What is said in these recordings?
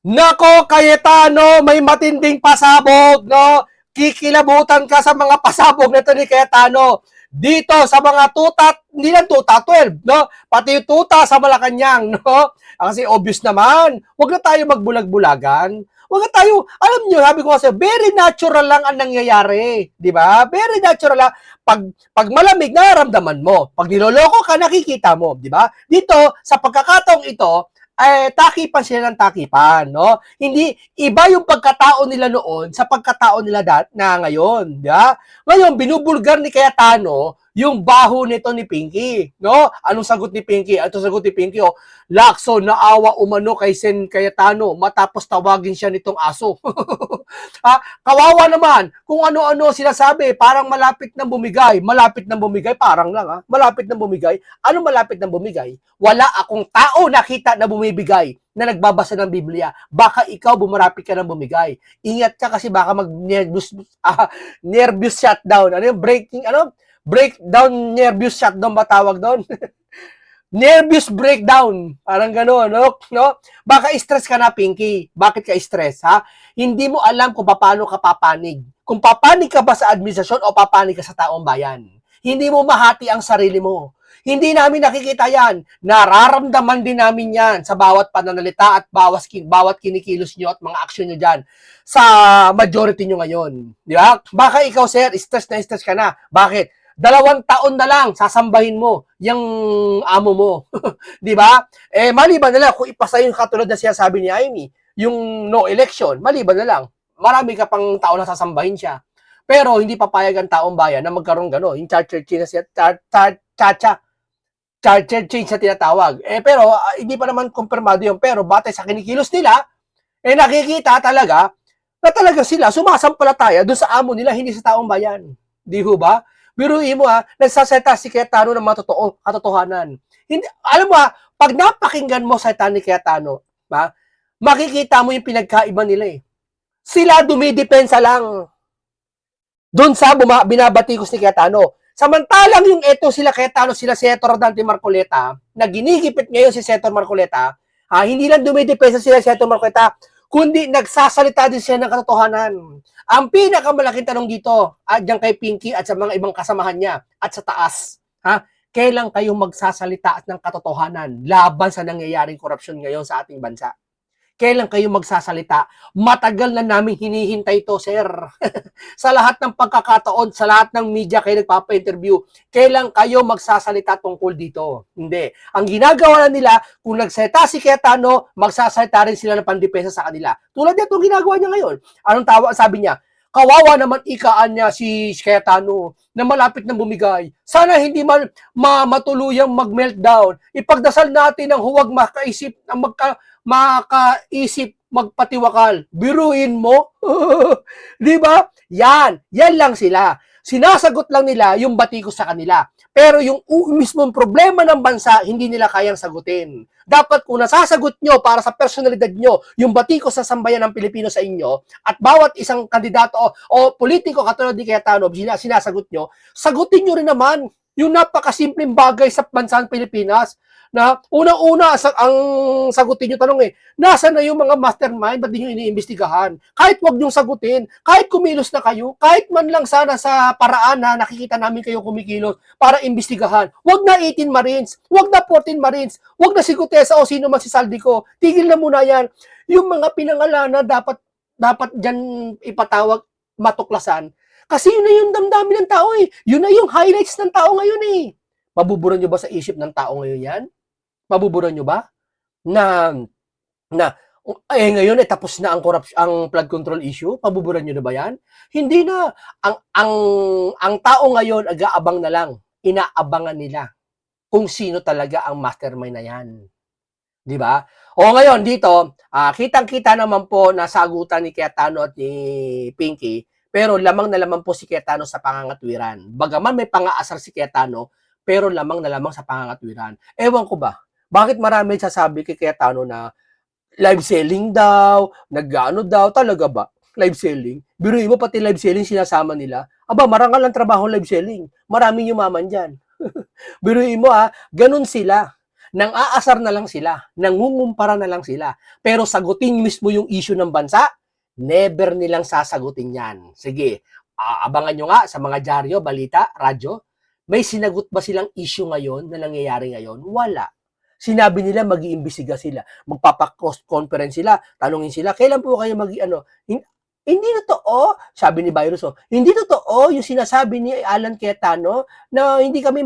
Nako, Cayetano, may matinding pasabog, no? Kikilabutan ka sa mga pasabog na ito ni Cayetano. Dito sa mga tuta, hindi lang tuta 12, no? Pati yung tuta sa Malacanang, no? Kasi obvious naman, huwag na tayo magbulag-bulagan. Huwag na tayo, alam nyo, sabi ko kasi, very natural lang ang nangyayari. Di ba? Very natural lang. Pag malamig, nararamdaman mo. Pag niloloko ka, nakikita mo. Di ba? Dito, sa pagkakataong ito, takipan sila ng takipan, no? Hindi, iba yung pagkatao nila noon sa pagkatao nila na ngayon, di ba? Ngayon, binubulgar ni Cayetano yung baho nito ni Pinky, no? Anong sagot ni Pinky? Anong sagot ni Pinky? Oh, Lacson, naawa umano kay Sen Cayetano matapos tawagin siya nitong aso. Kawawa naman, kung ano-ano sinasabi, parang malapit nang bumigay. Malapit nang bumigay, parang lang malapit nang bumigay. Ano malapit nang bumigay? Wala akong tao nakita na bumibigay na nagbabasa ng Biblia. Baka ikaw bumarapit ka ng bumigay. Ingat ka kasi baka nervous shutdown. Ano yung breakdown nervous shutdown ba tawag doon? Nervous breakdown. Parang gano'n, no? Baka stress ka na, Pinky. Bakit ka stress, ha? Hindi mo alam kung paano ka papanig. Kung papanig ka ba sa administrasyon o papanig ka sa taong bayan. Hindi mo mahati ang sarili mo. Hindi namin nakikita yan. Nararamdaman din namin yan sa bawat pananalita at bawat kinikilos nyo at mga aksyon nyo dyan sa majority nyo ngayon. Di ba? Baka ikaw, sir, stress ka na. Bakit? 2 taon na lang sasambahin mo yung amo mo. Di ba? Maliban na lang kung ipasa yung katulad na sinasabi ni Amy, yung no election, maliban na lang. Marami ka pang taon na sasambahin siya. Pero hindi papayag ang taong bayan na magkaroon gano'n. Yung charter change na tinatawag. Pero hindi pa naman kumpirmado yun. Pero batay sa kinikilos nila, nakikita talaga na talaga sila sumasampalataya doon sa amo nila, hindi sa taong bayan. Di ho ba? Biruin mo nagsaseta si Cayetano ng mga katotohanan. Hindi, alam mo pag napakinggan mo sa ni Cayetano, makikita mo yung pinagkaiba nila eh. Sila dumidepensa lang doon sa binabatikos ni Cayetano. Samantalang yung eto sila Cayetano, sila Senator Dante Marcoleta, na ginigipit ngayon si Senator Marcoleta, hindi lang dumidepensa sila Senator Marcoleta, kundi nagsasalita din siya ng katotohanan. Ang pinakamalaking tanong dito, diyan kay Pinky at sa mga ibang kasamahan niya at sa taas, kailan kayo magsasalita ng katotohanan laban sa nangyayaring korupsyon ngayon sa ating bansa? Kailan kayo magsasalita? Matagal na namin hinihintay ito, sir. Sa lahat ng pagkakataon, sa lahat ng media kayo nagpapa-interview, kailan kayo magsasalita tungkol dito? Hindi. Ang ginagawa na nila, kung nagseta si Cayetano, magsasalita rin sila ng pandepensa sa kanila. Tulad nito ginagawa niya ngayon. Anong sabi niya? Kawawa naman ikaan niya si Cayetano na malapit na bumigay. Sana hindi matuluyang mag-meltdown. Ipagdasal natin ang huwag makaisip magpatiwakal. Biruin mo? Di ba? Yan lang sila. Sinasagot lang nila yung batikos sa kanila. Pero yung mismong problema ng bansa, hindi nila kayang sagutin. Dapat kung nasasagot nyo para sa personalidad nyo, yung batikos sa sambayan ng Pilipino sa inyo, at bawat isang kandidato o politiko katulad ni Cayetano, sinasagot nyo, sagutin nyo rin naman yung napakasimpleng bagay sa bansang Pilipinas na unang-una ang sagutin nyo tanong nasa na yung mga mastermind, ba't di nyo iniimbestigahan? Kahit wag nyo sagutin, kahit kumilos na kayo, kahit man lang sana sa paraan na nakikita namin kayo kumikilos para imbestigahan. Wag na 18 Marines, wag na 14 Marines, wag na si Gutesa o sino man si Saldico. Tigil na muna yan. Yung mga pinangalanan dapat dyan ipatawag, matuklasan. Kasi yun na yung damdamin ng tao Yun na yung highlights ng tao ngayon Mabuburan nyo ba sa isip ng tao ngayon yan? Mabuburan nyo ba? Ngayon tapos na ang flood control issue? Pabuburan nyo na ba yan? Hindi na. Ang tao ngayon,ag-aabang na lang. Inaabangan nila kung sino talaga ang mastermind na yan. Di ba? O ngayon, dito, kitang-kita naman po na sagutan ni Cayetano at ni Pinky, pero lamang na lamang po si Cayetano sa pangangatwiran. Bagaman may pang-aasar si Cayetano, pero lamang na lamang sa pangangatwiran. Ewan ko ba? Bakit marami sasabi kay Cayetano na live selling daw, nag-ano daw, talaga ba? Live selling? Biruin mo pati live selling sinasama nila. Aba, marangal ang trabaho live selling. Maraming yumaman dyan. Biruin mo ganun sila. nang aasar na lang sila, nangungumpara na lang sila. Pero sagutin mismo yung issue ng bansa, never nilang sasagutin yan. Sige, abangan nyo nga sa mga dyaryo, balita, radyo, may sinagot ba silang issue ngayon na nangyayari ngayon? Wala. Sinabi nila mag-iimbestiga sila, magpapa-cross conference sila, tanungin sila, kailan po kayo hindi totoo, sabi ni Virus, hindi totoo yung sinasabi ni Alan Cayetano na hindi kami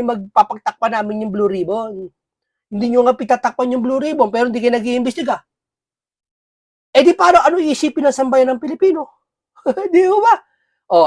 magpapagtakpan namin yung Blue Ribbon. Hindi nyo nga pitatakpan yung Blue Ribbon pero hindi kayo nag-iimbestiga. Eh di paano ano iisipin ng sambayan ng Pilipino? Di ba?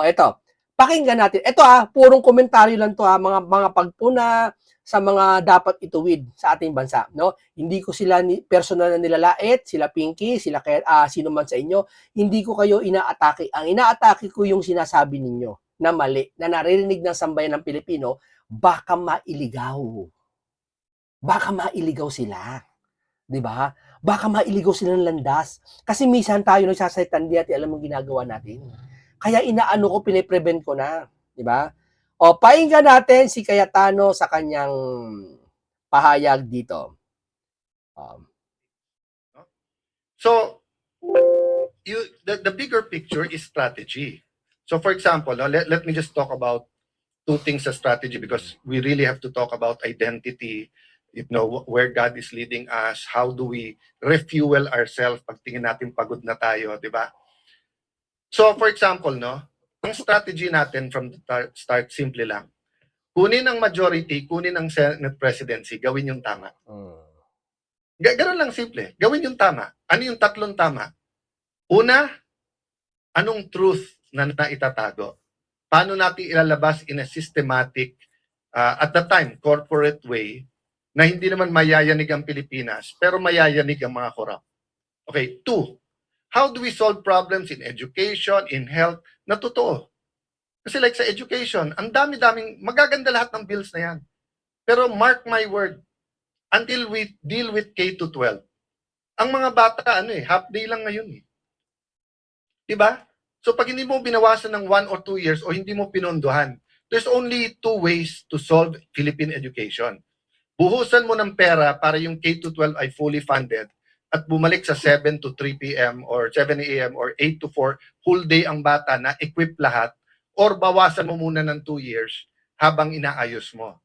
Eto. Pakinggan natin. Ito purong komentaryo lang to mga pagpuna sa mga dapat ituwid sa ating bansa, no? Hindi ko sila personal na nilalait, sila Pinky, sila sino man sa inyo, hindi ko kayo inaatake. Ang inaatake ko yung sinasabi ninyo na mali, na naririnig ng sambayan ng Pilipino, baka mailigaw. Baka mailigaw sila. 'Di ba? Baka mailigaw sila ng landas. Kasi minsan tayo nagsasalita di at alam ang ginagawa natin. Kaya inaano ko, piniprevent ko na, 'di ba? Pakinggan natin si Cayetano sa kanyang pahayag dito. So, the bigger picture is strategy. So, for example, let me just talk about two things as strategy because we really have to talk about identity, where God is leading us, how do we refuel ourselves pag tingin natin pagod na tayo, di ba? So, for example, ang strategy natin from the start, simple lang. Kunin ang majority, kunin ang Senate presidency, gawin yung tama. Ganun lang simple. Gawin yung tama. Ano yung tatlong tama? Una, anong truth na naitatago? Paano natin ilalabas in a systematic, at the time, corporate way, na hindi naman mayayanig ang Pilipinas, pero mayayanig ang mga korap. Okay, two, how do we solve problems in education, in health, na totoo? Kasi like sa education, ang dami-daming, magaganda lahat ng bills na yan. Pero mark my word, until we deal with K-12, ang mga bata, half day lang ngayon eh. Diba? So pag hindi mo binawasan ng 1 or 2 years o hindi mo pinondohan, there's only two ways to solve Philippine education. Buhusan mo ng pera para yung K-12 ay fully funded at bumalik sa 7 to 3 p.m. or 7 a.m. or 8 to 4, whole day ang bata na equip lahat, or bawasan mo muna ng 2 years habang inaayos mo.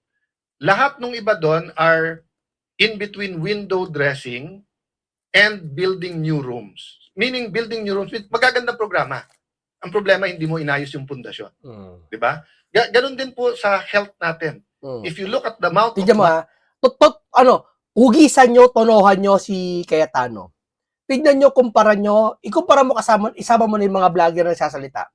Lahat ng iba doon are in between window dressing and building new rooms. Meaning building new rooms with magagandang programa. Ang problema, hindi mo inayos yung pundasyon. Diba? Ganon din po sa health natin. If you look at the amount Tignan mo hugisan nyo, tonohan nyo si Cayetano. Tignan nyo, ikumpara mo isama mo na yung mga vlogger na nagsasalita.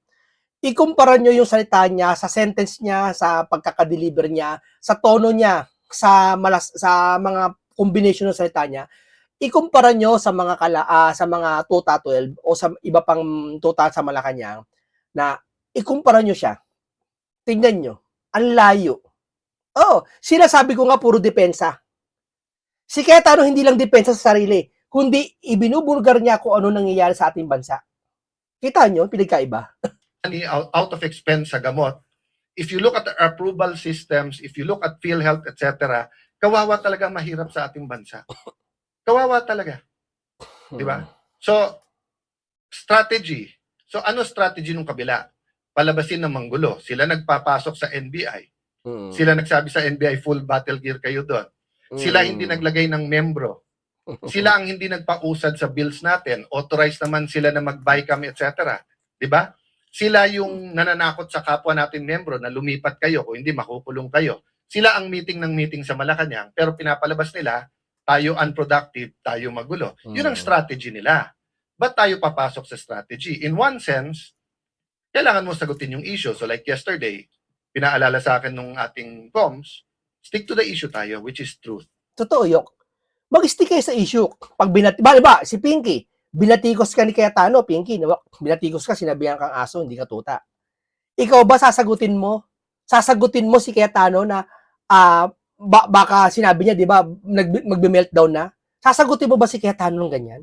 Ikumpara nyo yung salita niya, sa sentence niya, sa pagkakadeliver niya, sa tono niya, sa mga combination ng salita niya. Ikumpara nyo sa mga sa mga tuta 12 o sa iba pang tuta sa Malacanang na ikumpara nyo siya. Tingnan nyo, ang layo. Sinasabi ko nga puro depensa. Si Cayetano hindi lang depensa sa sarili, kundi ibinubulgar niya kung ano nangyayari sa ating bansa. Kita nyo, pinagkaiba. Out of expense sa gamot. If you look at the approval systems, if you look at PhilHealth, etc., kawawa talaga mahirap sa ating bansa. Kawawa talaga. Di ba? So, strategy. So, ano strategy nung kabila? Palabasin ng manggulo. Sila nagpapasok sa NBI. Sila nagsabi sa NBI, full battle gear kayo doon. Sila hindi naglagay ng membro. Sila ang hindi nagpausad sa bills natin. Authorized naman sila na mag-buy kami, etc. Di ba? Sila yung nananakot sa kapwa natin membro na lumipat kayo kung hindi makukulong kayo. Sila ang meeting ng meeting sa Malacanang pero pinapalabas nila tayo unproductive, tayo magulo. Yun ang strategy nila. Ba't tayo papasok sa strategy? In one sense, kailangan mo sagutin yung issue. So like yesterday, pinaalala sa akin nung ating comms, stick to the issue tayo, which is truth. Totoo, Yok. Mag-stick kayo sa issue. Pag si Pinky, binatikos ka ni Cayetano, Pinky, binatikos ka, sinabihan kang aso, hindi ka tuta. Ikaw ba sasagutin mo? Sasagutin mo si Cayetano na baka sinabi niya, di ba, magbe-meltdown na? Sasagutin mo ba si Cayetano ng ganyan?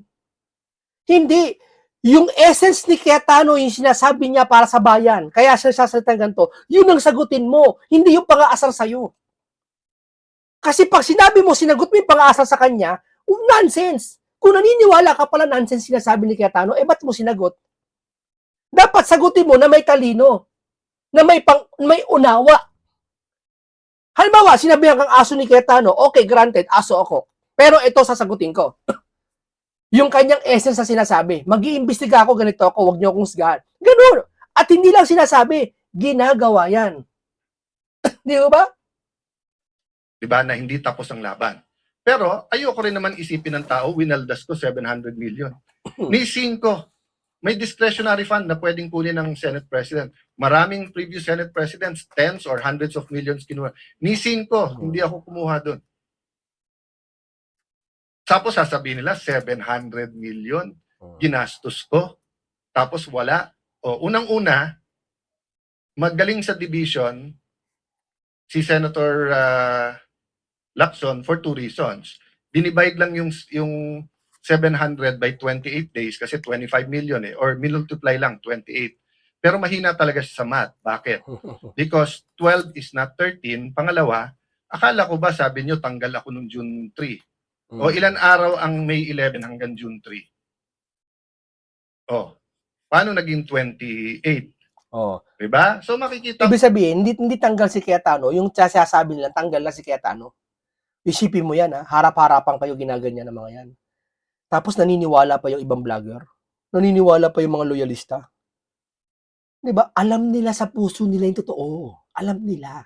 Hindi. Yung essence ni Cayetano, yung sinasabi niya para sa bayan, kaya siya sasalita ganito, yun ang sagutin mo, hindi yung pang-aasar sa'yo. Kasi pag sinabi mo, sinagot mo yung pang-asa sa kanya, nonsense. Kung naniniwala ka pala nonsense sinasabi ni Cayetano, ba't mo sinagot? Dapat sagutin mo na may talino, na may unawa. Halimbawa, sinabihan kang aso ni Cayetano, okay, granted, aso ako. Pero ito sasagutin ko. Yung kanyang essence na sinasabi, mag-iimbestiga ako, ganito ako, wag niyo akong sgahan. Ganun. At hindi lang sinasabi, ginagawa yan. Di ba? Diba, na hindi tapos ang laban. Pero ayoko rin naman isipin ng tao, winaldas ko 700 million. Ni 5, may discretionary fund na pwedeng kunin ng Senate President. Maraming previous Senate Presidents, tens or hundreds of millions kinuha. Ni 5, hindi ako kumuha doon. Tapos sasabihin nila, 700 million, ginastos ko. Tapos wala. O, unang-una, magaling sa division, si Senator Lacson for 2 reasons. Dinivide lang yung 700 by 28 days kasi 25 million or multiply lang 28. Pero mahina talaga siya sa math. Bakit? Because 12 is not 13. Pangalawa, akala ko ba sabi nyo tanggal ako nung June 3? O ilan araw ang May 11 hanggang June 3? O, paano naging 28? Oh. Diba? So makikita. Ibig sabihin, hindi tanggal si Cayetano, yung sasabi nila, tanggal na si Cayetano. Isipin mo yan, ha? Harap-harapan kayo ginaganyan ng mga yan. Tapos naniniwala pa yung ibang vlogger. Naniniwala pa yung mga loyalista. Diba? Alam nila sa puso nila yung totoo. Alam nila.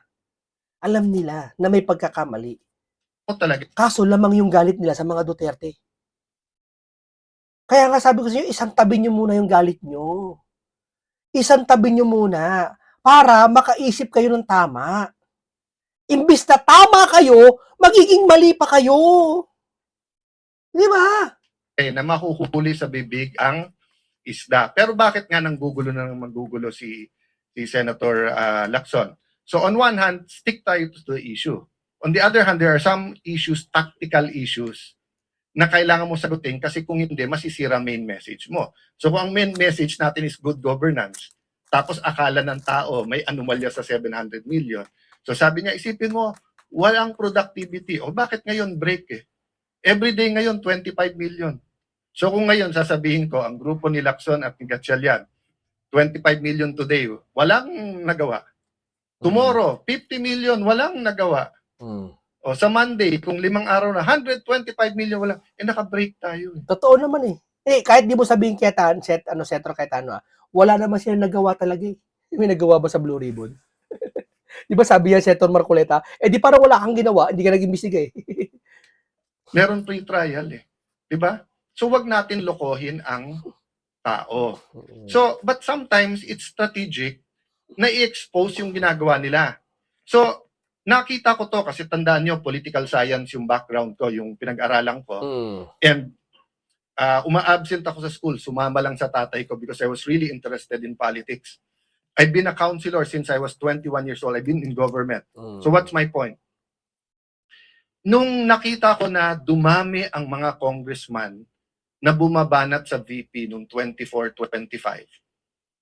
Alam nila na may pagkakamali. Talaga. Kaso lamang yung galit nila sa mga Duterte. Kaya nga sabi ko sa inyo, isang tabi nyo muna yung galit nyo. Isang tabi nyo muna para makaisip kayo ng tama. Imbis na tama kayo, magiging mali pa kayo. Di ba? Na mahuhuli sa bibig ang isda. Pero bakit nga nanggugulo na manggugulo si Senator Lacson? So on one hand, stick tayo to the issue. On the other hand, there are some issues, tactical issues, na kailangan mo sagutin kasi kung hindi, masisira main message mo. So kung ang main message natin is good governance, tapos akala ng tao may anomalya sa 700 million. So sabi niya, isipin mo, walang productivity. O bakit ngayon break Every day ngayon, 25 million. So kung ngayon sasabihin ko, ang grupo ni Lacson at ni Gatchalian, 25 million today, walang nagawa. Tomorrow, 50 million, walang nagawa. O sa Monday, kung 5 araw na, 125 million, walang, naka-break tayo. Totoo naman kahit di mo sabihin Setro Cayetano, wala naman sila nagawa talaga May nagawa ba sa Blue Ribbon? Di ba sabi yan, Senator Marcoleta, di parang wala kang ginawa, hindi ka nag-imbestiga Meron pre-trial Di ba? So wag natin lokohin ang tao. So, but sometimes it's strategic na i-expose yung ginagawa nila. So, nakita ko to kasi tandaan nyo, political science yung background ko, yung pinag-aralan ko. And uma-absent ako sa school, sumama lang sa tatay ko because I was really interested in politics. I've been a counselor since I was 21 years old. I've been in government. So what's my point? Nung nakita ko na dumami ang mga congressman na bumabanat sa VP nung 24-25,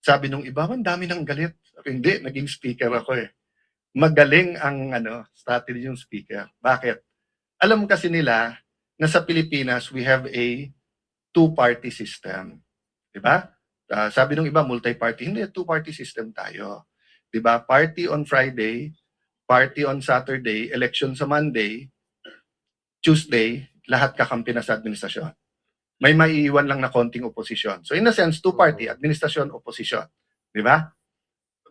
sabi nung iba, ang dami ng galit. Sabi, hindi, naging speaker ako Magaling ang strategy yung speaker. Bakit? Alam kasi nila na sa Pilipinas, we have a two-party system. Diba? Sabi nung iba, multi-party. Hindi, two-party system tayo. Diba? Party on Friday, party on Saturday, election sa Monday, Tuesday, lahat kakampi na sa administrasyon. May maiiwan lang na konting oposisyon. So in a sense, two-party, administrasyon, oposisyon. Diba?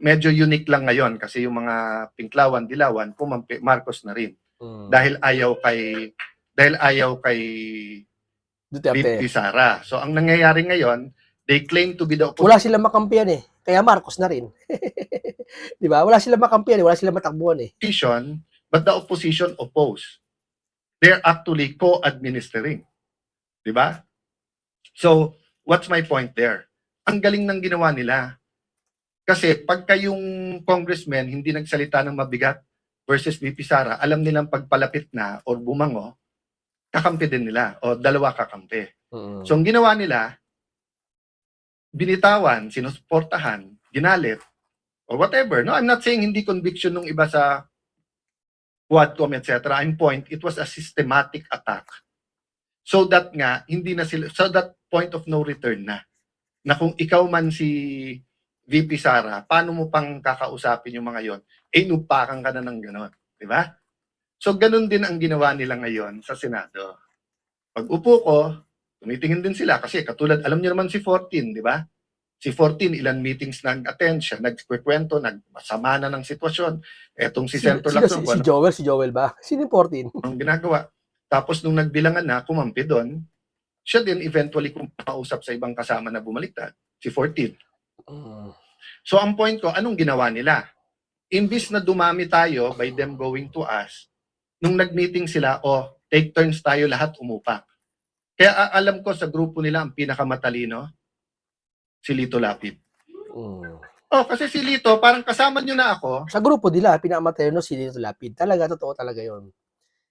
Medyo unique lang ngayon kasi yung mga Pinklawan, Dilawan, pumampi, Marcos na rin. Dahil ayaw kay Duterte. Sara. So ang nangyayari ngayon, they claim to be the opposition. Wala silang makampiyan Kaya Marcos na rin. Di ba? Wala silang makampiyan wala silang matakbuhan But the opposition oppose. They're actually co-administering. Di ba? So, what's my point there? Ang galing ng ginawa nila. Kasi pagka yung congressman hindi nagsalita ng mabigat versus VP Sara, alam nilang pagpalapit na or bumango, kakampi din nila o dalawa kakampi. So ang ginawa nila, binitawan, sinusuportahan, ginalit, or whatever. No, I'm not saying hindi conviction ng iba sa Quadcom, etc. Ang point, it was a systematic attack. So that nga, hindi na sila, so that point of no return na kung ikaw man si VP Sara, paano mo pang kakausapin yung mga yon? Inupakan ka na ng gano'n. Di ba? So, ganun din ang ginawa nila ngayon sa Senado. Pag upo ko, tumitingin din sila kasi katulad, alam niyo naman si 14, di ba? Si 14, ilan meetings nag-attend siya, nagkikwento, nagmasama na ng sitwasyon. Etong si Senator Lacson, Si Joel ba? Sino yung 14? ang ginagawa. Tapos nung nagbilangan na, kumampi doon, siya din eventually kumausap sa ibang kasama na bumaliktad, si 14. So ang point ko, anong ginawa nila? Imbis na dumami tayo by them going to us, nung nag-meeting sila, take turns tayo lahat umupak. Kaya alam ko sa grupo nila ang pinakamatalino, si Lito Lapid. Kasi si Lito, parang kasama nyo na ako. Sa grupo nila, pinakamatay no, si Lito Lapid. Talaga, totoo talaga yon.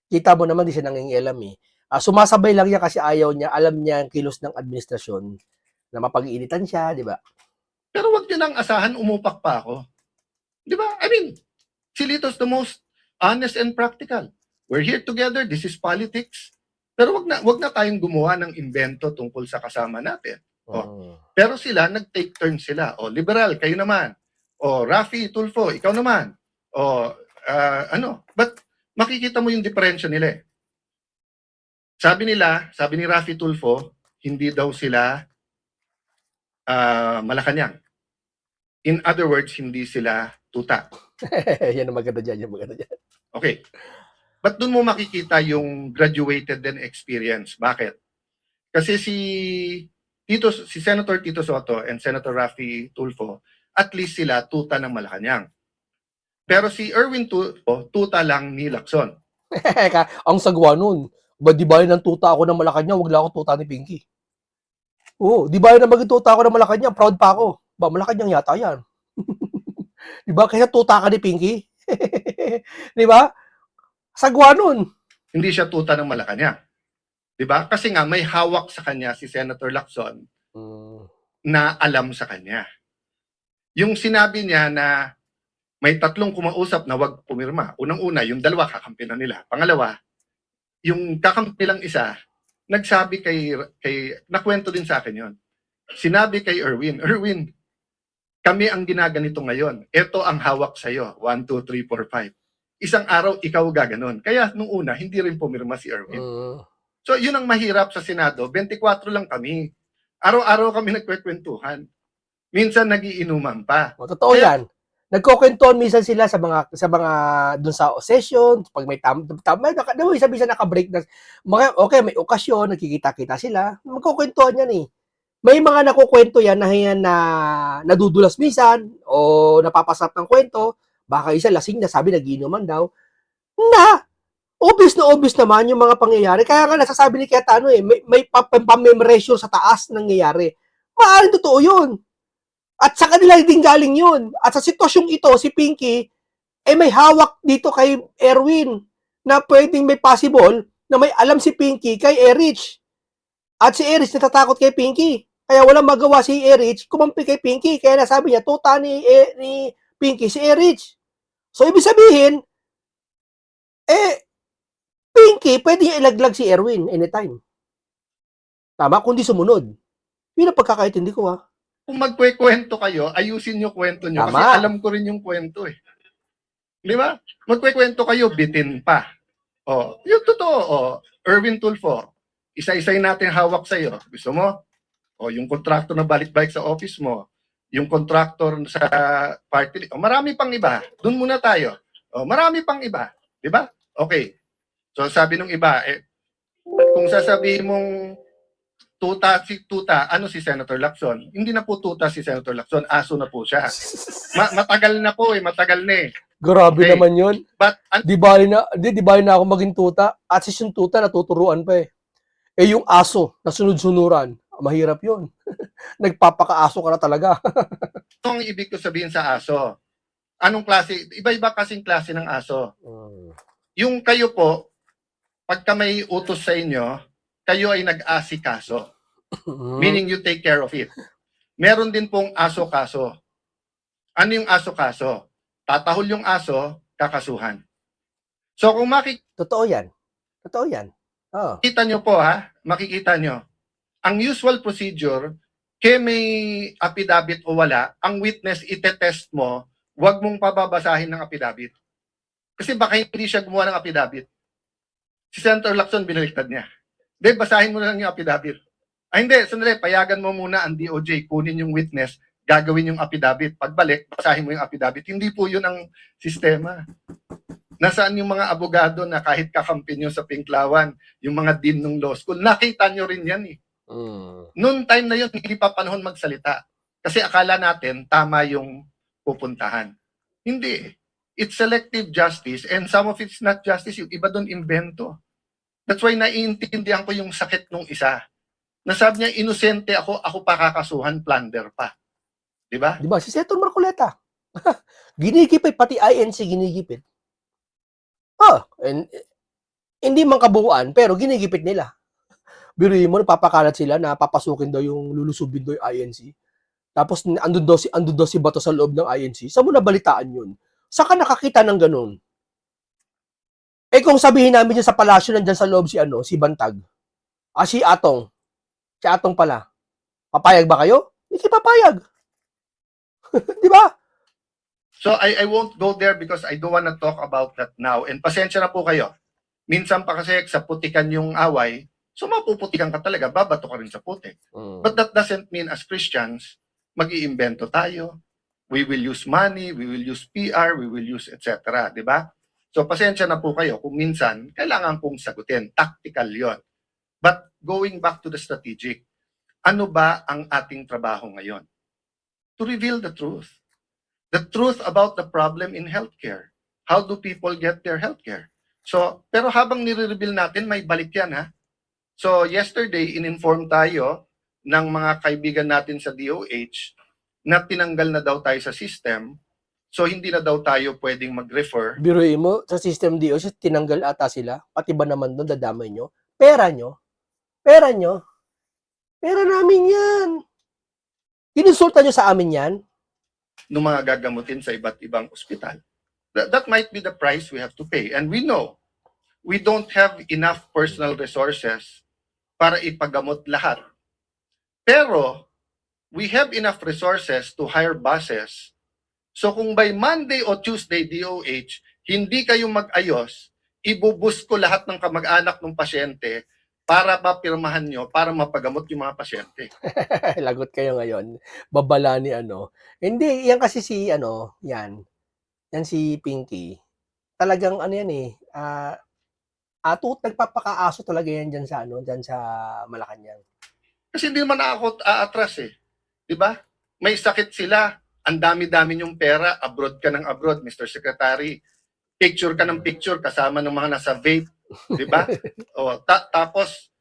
Kita mo naman, di siya nangingialam eh. Sumasabay lang niya kasi ayaw niya, alam niya ang kilos ng administrasyon na mapag-iinitan siya, di ba? Pero wag nyo nang asahan, umupak pa ako. Di ba? I mean, si Lito's the most honest and practical. We're here together, this is politics. Pero wag na tayong gumawa ng invento tungkol sa kasama natin. Pero sila, nag-take turn sila. Liberal, kayo naman. Rafi Tulfo, ikaw naman. But makikita mo yung diferensya nila eh. Sabi ni Rafi Tulfo, hindi daw sila Malacanang. In other words, hindi sila tuta. Yan ang maganda dyan, Okay. But doon mo makikita yung graduated din experience. Bakit? Kasi si Senator Tito Soto and Senator Rafi Tulfo, at least sila tuta ng Malacanang. Pero si Erwin Tulfo, tuta lang ni Lacson. Ang sagwa nun. Di ba yun ang tuta ako ng Malacanang, wag lang ako tuta ni Pinky. Di ba yun ang maging tuta ako ng Malacanang, proud pa ako. Malacanang yata yan. Di ba? Kaya tuta ka ni Pinky. Di ba? Sagwa nun. Hindi siya tuta ng Malacanang. Di ba? Kasi nga may hawak sa kanya si Senator Lacson na alam sa kanya. Yung sinabi niya na may 3 kumausap na wag pumirma. Unang-una, yung 2 kakampi na nila. Pangalawa, yung kakampi lang isa, nagsabi kay nakwento din sa akin yon. Sinabi kay Erwin, kami ang ginaganito ngayon. Ito ang hawak sa'yo. 1, 2, 3, 4, 5. Isang araw, ikaw gaganon. Kaya nung una, hindi rin pumirma si Erwin. So, yun ang mahirap sa Senado. 24 lang kami. Araw-araw kami nagkwekwentuhan. Minsan nagiinuman pa. Totoo yan. Nagkukwentuhan minsan sila sa mga dun sa session, pag may sabi sa naka-break na, okay, may okasyon, nagkikita-kita sila, magkukwentuhan yan eh. May mga nakukwento yan na nadudulas minsan o napapasarap ng kwento, baka isa lasing na sabi nagiinuman daw, na obvious naman yung mga pangyayari. Kaya nga nasasabi ni Cayetano may pamemorasyon sa taas nangyayari. Maaaring totoo yun. At sa kanila din galing yun. At sa sitwasyong ito, si Pinky, may hawak dito kay Erwin na pwedeng may possible na may alam si Pinky kay Erich. At si Erich natatakot kay Pinky. Kaya walang magawa si Erich, kumampi kay Pinky. Kaya nasabi niya, tuta ni Pinky si Erich. So, ibig sabihin, Pinky, pwede niya ilaglag si Erwin anytime. Tama? Kundi sumunod. Yun ang pagkakaintindi ko ha. Kung magkwekwento kayo, ayusin nyo kwento nyo. Tama. Kasi alam ko rin yung kwento eh. Di ba? Magkwekwento kayo, bitin pa. Yung totoo. Erwin Tulfo, isa-isay natin hawak sa'yo. Gusto mo? Yung contractor na balik-balik sa office mo. Yung contractor sa party. Marami pang iba. Doon muna tayo. Marami pang iba. Di ba? Okay. So sabi nung iba, kung sasabihin mong tuta, ano si Senator Lacson? Hindi na po tuta si Senator Lacson, aso na po siya. Matagal na po matagal na eh. Grabe okay. Naman yun. But, di bali na ako maging tuta, at yung tuta natuturuan pa eh. Yung aso, nasunod-sunuran, mahirap yun. Nagpapaka-aso ka na talaga. Ano ang ibig ko sabihin sa aso? Anong klase? Iba-iba kasing klase ng aso. Yung kayo po, pagka may utos sa inyo, kayo ay nag-asikaso. Meaning you take care of it. Meron din pong aso-kaso. Ano yung aso-kaso? Tatahol yung aso, kakasuhan. So kung Totoo yan. Totoo yan. Oh. makikita nyo po makikita nyo, ang usual procedure, kaya may affidavit o wala, ang witness itetest mo, huwag mong pababasahin ng affidavit. Kasi baka hindi siya gumawa ng affidavit. Si Senator Lacson, binaliktad niya. Hindi, basahin mo na lang yung affidavit. Hindi, sandali, payagan mo muna ang DOJ, kunin yung witness, gagawin yung affidavit. Pagbalik, basahin mo yung affidavit. Hindi po yun ang sistema. Nasaan yung mga abogado na kahit kakampi nyo sa Pinklawan, yung mga dean ng law school, nakita nyo rin yan eh. Noon time na yun, hindi pa panahon magsalita. Kasi akala natin, tama yung pupuntahan. Hindi. It's selective justice and some of it's not justice. Yung iba doon invento. That's why naiintindihan ko yung sakit nung isa. Nasabi niya, inosente ako pa kakasuhan, plunder pa. Diba? Diba? Si Senator Marcoleta. Ginigipit, pati INC ginigipit. And, hindi man kabuuan, pero ginigipit nila. Biruin mo, napapakalat sila na papasukin daw yung lulusubin daw yung INC. Tapos, andun daw si Bato sa loob ng INC. Saan mo nabalitaan yun? Saan ka nakakita ng ganun? Eh kung sabihin namin dyan sa palasyo, nandyan sa loob si Bantag. Si Atong. Si Atong pala. Papayag ba kayo? Hindi papayag. Di ba? So I won't go there because I don't want to talk about that now. And pasensya na po kayo. Minsan pa kasi sa putikan yung away, so mapuputikan ka talaga, babato ka rin sa putik. But that doesn't mean as Christians, mag-iimbento tayo. We will use money, we will use PR, we will use etc. Di ba? So pasensya na po kayo kung minsan kailangan kong sagutin. Tactical yon. But going back to the strategic, ano ba ang ating trabaho ngayon? To reveal the truth. The truth about the problem in healthcare. How do people get their healthcare? So, pero habang nire-reveal natin, may balik yan So yesterday, in-inform tayo ng mga kaibigan natin sa DOH na tinanggal na daw tayo sa system. So hindi na daw tayo pwedeng mag-refer. Biruin mo, sa system DOJ, tinanggal ata sila. Pati ba naman doon, dadamay nyo? Pera nyo? Pera nyo? Pera namin yan. Kinonsulta nyo sa amin yan? Ng mga gagamutin sa iba't ibang ospital. That might be the price we have to pay. And we know, we don't have enough personal resources para ipagamot lahat. Pero, we have enough resources to hire buses. So kung by Monday o Tuesday, DOH, hindi kayo mag-ayos, ibubus ko lahat ng kamag-anak ng pasyente para mapirmahan nyo, para mapagamot yung mga pasyente. Lagot kayo ngayon. Babala ni Hindi, yan kasi yan si Pinky. Talagang yan nagpapakaaso talaga yan dyan sa Malacanang. Kasi hindi naman ako aatras eh. Di ba? May sakit sila, ang dami-dami yung pera, abroad ka ng abroad, Mr. Secretary. Picture ka ng picture kasama ng mga nasa vape. Di ba? Tapos,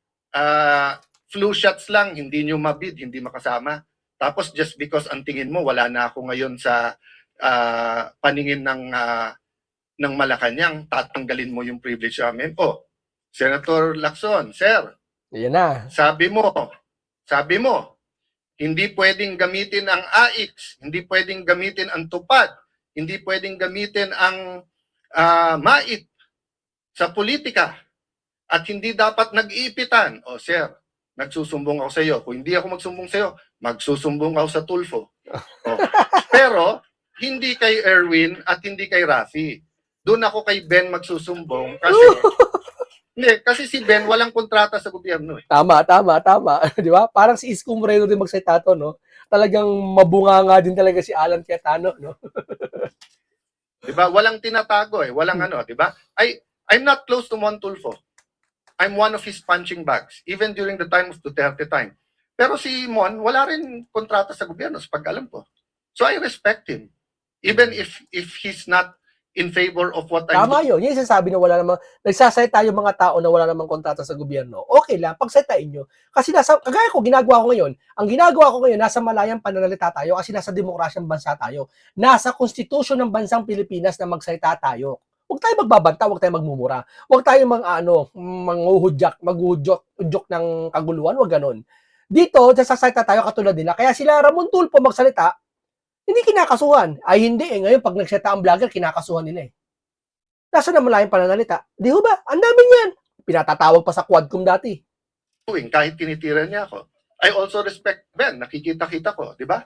flu shots lang, hindi nyo mabid, hindi makasama. Tapos just because ang tingin mo, wala na ako ngayon sa paningin ng Malacanang, tatanggalin mo yung privilege namin. Senator Lacson, sir, yan na. sabi mo, hindi pwedeng gamitin ang AIX, hindi pwedeng gamitin ang tupad, hindi pwedeng gamitin ang MAIT sa politika, at hindi dapat nag-iipitan. Sir, nagsusumbong ako sa iyo. Kung hindi ako magsumbong sa iyo, magsusumbong ako sa Tulfo. Pero, hindi kay Erwin at hindi kay Rafi. Doon ako kay Ben magsusumbong kasi si Ben walang kontrata sa gobyerno eh. Tama. Di ba? Parang si Isko Moreno din magsalita no? Talagang mabunganga din talaga si Alan Cayetano, no? Di ba? Walang tinatago eh. Walang di ba? I'm not close to Mon Tulfo. I'm one of his punching bags, even during the time of Duterte time. Pero si Mon, wala rin kontrata sa gobyerno sa pag-alam ko. So I respect him. Even if he's not in favor of what I'm Tama yun. Yung sasabi na wala namang, nagsasalita yung mga tao na wala namang kontrata sa gobyerno. Okay lang, pagsalitain nyo. Kasi kagaya ko, ginagawa ko ngayon, ang ginagawa ko ngayon, nasa malayang pananalita tayo kasi nasa demokrasyang bansa tayo. Nasa konstitusyon ng bansang Pilipinas na magsalita tayo. Huwag tayo magbabanta, huwag tayo magmumura. Huwag tayo maghuhudyak ng kaguluhan, huwag ganun. Dito, sasalita tayo katulad nila. Kaya sila Ramon Tulfo magsalita, hindi kinakasuhan. Ay hindi ngayon pag nagsalita ang vlogger, kinakasuhan nila Nasaan ang malayang pananalita? Di ho ba? Ang dami niyan. Pinatatawag pa sa Quadcom dati. doing kahit tinitira niya ako. I also respect Ben, nakikita-kita ko, di ba?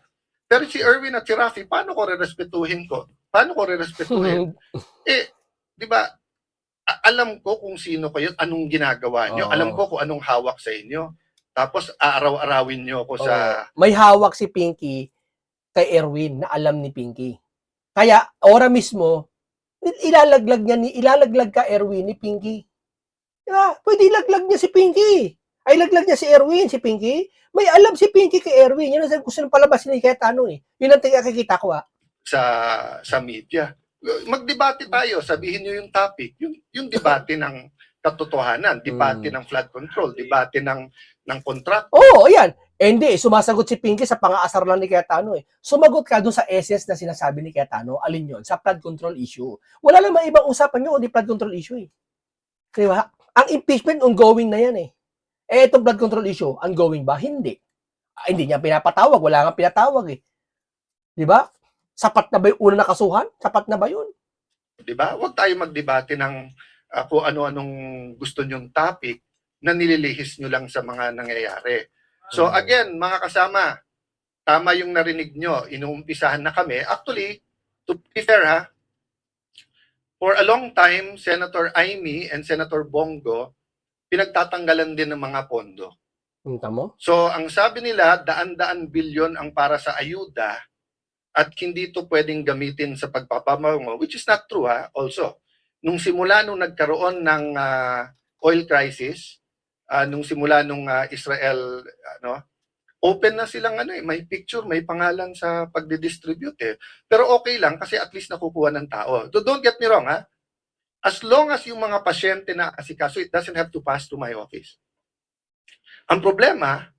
Pero si Erwin at si Rafi, paano ko rerespetuhin ko? Paano ko rerespetuhin? Di ba, alam ko kung sino kayo, anong ginagawa nyo, alam ko kung anong hawak sa inyo. Tapos aaraw-arawin nyo ako sa... May hawak si Pinky kay Erwin na alam ni Pinky. Kaya, ora mismo, ilalaglag ka Erwin ni Pinky. Diba? Pwede ilaglag niya si Pinky. Ay, laglag niya si Erwin, si Pinky. May alam si Pinky kay Erwin. Yun ang gusto ng palabas ni Cayetano eh. Yun ang nakikita ko sa media. Magdebate tayo, sabihin niyo yung topic, yung debate ng katotohanan, debate ng flood control, debate ng contract. Ayan. Hindi, sumasagot si Pinky sa pang-aasar lang ni Cayetano eh. Sumagot ka doon sa essence na sinasabi ni Cayetano, alin yun? Sa flood control issue. Wala namang ibang usapan nyo kundi flood control issue eh. Diba? Ang impeachment ongoing na yan eh. Itong flood control issue, ongoing ba? Hindi. Hindi niya pinapatawag, wala nga pinatawag eh. Diba? Sapat na ba yung una na kasuhan? Sapat na ba yun? Diba? Huwag tayo magdebate ng kung ano-anong gusto nyong topic na nililihis nyo lang sa mga nangyayari. So again, mga kasama, tama yung narinig nyo, inuumpisahan na kami. Actually, to be fair ha, for a long time, Senator Amy and Senator Bongo, pinagtatanggalan din ng mga pondo. Mo? So ang sabi nila, daan-daan bilyon ang para sa ayuda at hindi ito pwedeng gamitin sa pagpapamango, which is not true ha, also. Nung simula nung nagkaroon ng oil crisis, nung simula nung Israel, open na silang may picture, may pangalan sa pagdidistribute eh. Pero okay lang kasi at least nakukuha ng tao. So don't get me wrong ha. As long as yung mga pasyente na asikaso, it doesn't have to pass to my office. Ang problema,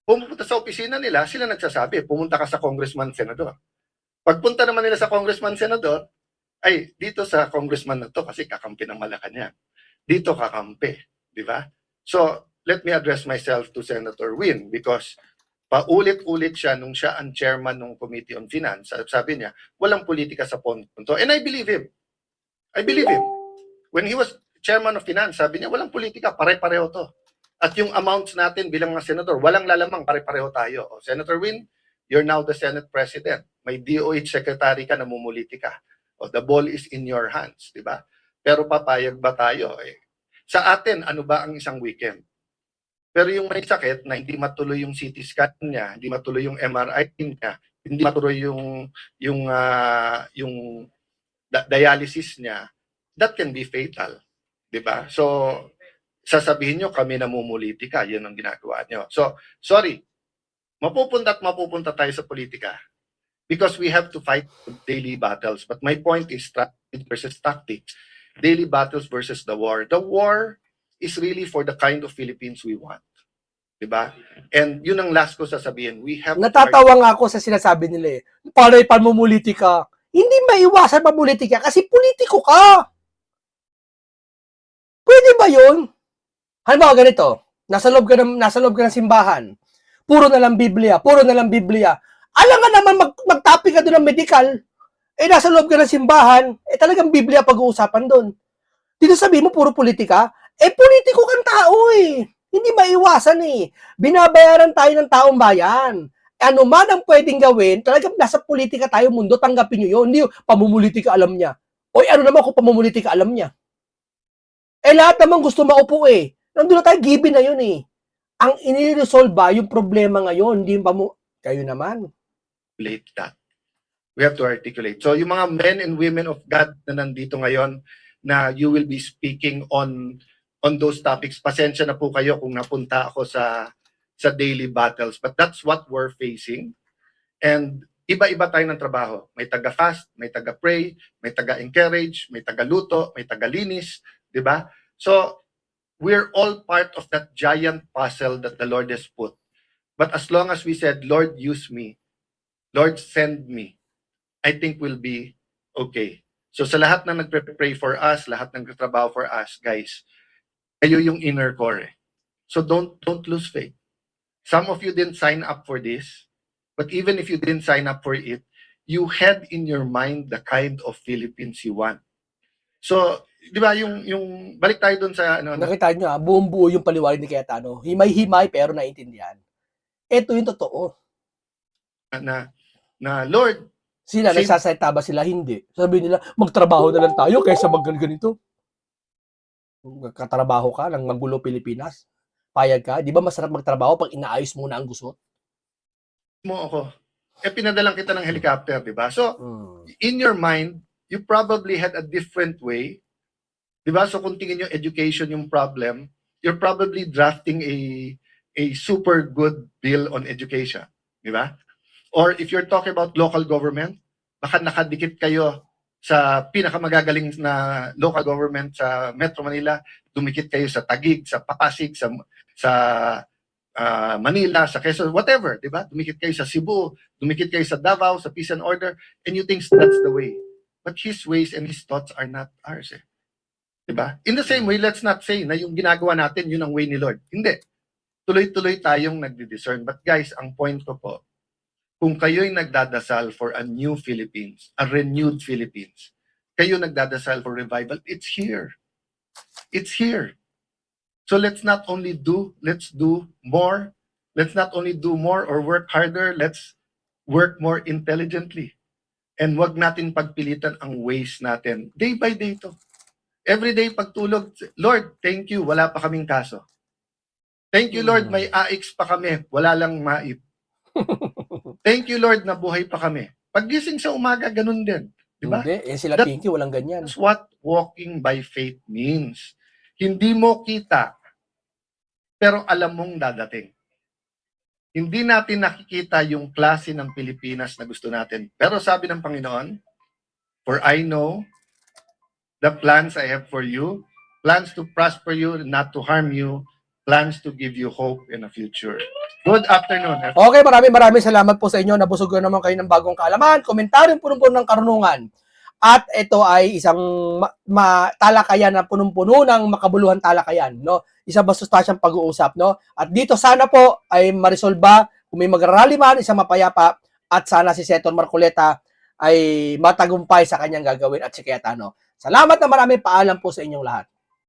pumunta sa opisina nila, sila nagsasabi, pumunta ka sa congressman, senador. Pagpunta naman nila sa congressman, senador, ay dito sa congressman na to kasi kakampi ng Malacanang. Dito kakampi, di ba? So, let me address myself to Senator Win because paulit-ulit siya nung siya ang chairman ng Committee on Finance. Sabi niya, walang politika sa pondo. And I believe him. I believe him. When he was chairman of Finance, sabi niya, walang politika, pare-pareho to. At yung amounts natin bilang mga senador, walang lalamang, pare-pareho tayo. O, Senator Win, you're now the Senate President. May DOH Secretary ka, namumuliti ka. O, the ball is in your hands, di ba? Pero papayag ba tayo? Sa atin, ano ba ang isang weekend? Pero yung may sakit na hindi matuloy yung CT scan niya, hindi matuloy yung MRI niya, hindi matuloy yung dialysis niya, that can be fatal. Di ba? So, sasabihin nyo, kami namumulitika, yun ang ginagawa nyo. So, sorry, mapupunta tayo sa politika because we have to fight daily battles. But my point is strategy versus tactics. Daily battles versus the war. The war is really for the kind of Philippines we want. Diba? And yun ang last ko sasabihin. We have Natatawa nga ako sa sinasabi nila eh. Para ipamumuliti ka. Hindi maiwasan mamuliti ka kasi politiko ka. Pwede ba yun? Halimbawa ganito, nasa loob ka ng simbahan, puro na lang Biblia. Alam nga naman magtopic ka doon ng medical, nasa loob ka ng simbahan, talagang Biblia pag-uusapan doon. Dito sabihin mo, puro politika, politiko kang tao eh. Hindi maiwasan eh. Binabayaran tayo ng taong bayan. Ano man ang pwedeng gawin, talagang nasa politika tayo mundo, tanggapin nyo yun. Hindi yung pamumulitika alam niya. O ano naman kung pamumulitika alam niya. Lahat naman gusto maupo eh. Nandun na tayo, given na yun eh. Ang iniresolve ba yung problema ngayon, hindi yung kayo naman. That. We have to articulate. So yung mga men and women of God na nandito ngayon, na you will be speaking on those topics, pasensya na po kayo kung napunta ako sa daily battles. But that's what we're facing. And iba-iba tayo ng trabaho. May taga-fast, may taga-pray, may taga-encourage, may taga-luto, may taga-linis, di ba? So, we're all part of that giant puzzle that the Lord has put. But as long as we said, Lord, use me, Lord, send me, I think we'll be okay. So sa lahat na nagpre-pray for us, lahat ng nagtatrabaho for us, guys, kayo yung inner core. So don't lose faith. Some of you didn't sign up for this, but even if you didn't sign up for it, you had in your mind the kind of Philippines you want. So, di ba, yung balik tayo dun sa, Nakita nyo, buong buo yung paliwanag ni Cayetano. Himay-himay pero naintindihan. Ito yung totoo. na Lord, Sila, Same. nagsasalita ba sila? Hindi. Sabi nila, magtrabaho na lang tayo kaysa ganito. Katrabaho ka ng magulo Pilipinas. Payag ka. Di ba masarap magtrabaho pag inaayos muna ang gusto? mo ako, pinadalang kita ng helicopter, di ba? So, Hmm. in your mind, you probably had a different way. Di ba? So, kung tingin yung education yung problem, you're probably drafting a super good bill on education. Di ba? Or if you're talking about local government, baka nakadikit kayo sa pinakamagagaling na local government sa Metro Manila, dumikit kayo sa Taguig, sa Pasig, sa Manila, sa Quezon, whatever, di ba? Dumikit kayo sa Cebu, dumikit kayo sa Davao, sa Peace and Order, and you think that's the way. But his ways and his thoughts are not ours. Di ba? In the same way, let's not say na yung ginagawa natin, yun ang way ni Lord. Hindi. Tuloy-tuloy tayong nagdi-discern. But guys, ang point ko po, kung kayo'y nagdadasal for a new Philippines, a renewed Philippines, kayo nagdadasal for revival, it's here. It's here. So let's not only let's do more. Let's not only do more or work harder, let's work more intelligently. And wag natin pagpilitan ang ways natin. Day by day to. Every day pagtulog, Lord, thank you, wala pa kaming kaso. Thank you, Lord, may AX pa kami, wala lang MAIP. Thank you, Lord, nabuhay pa kami. Paggising sa umaga, ganun din. Diba? Hindi. Sila Pinky, walang ganyan. That's what walking by faith means. Hindi mo kita, pero alam mong dadating. Hindi natin nakikita yung klase ng Pilipinas na gusto natin. Pero sabi ng Panginoon, for I know the plans I have for you, plans to prosper you, not to harm you, plans to give you hope in a future. Good afternoon. Okay, maraming salamat po sa inyo. Nabusog naman kayo ng bagong kaalaman, komentaryong punong-puno ng karunungan. At ito ay isang talakayan na punong-puno ng makabuluhan talakayan, no? Isa ba sustansyang pag-uusap, no? At dito sana po ay marisolba, kung may magrarally man, isang mapayapa, at sana si Senator Marcoleta ay matagumpay sa kanyang gagawin at si Cayetano. Salamat na marami, paalam po sa inyong lahat.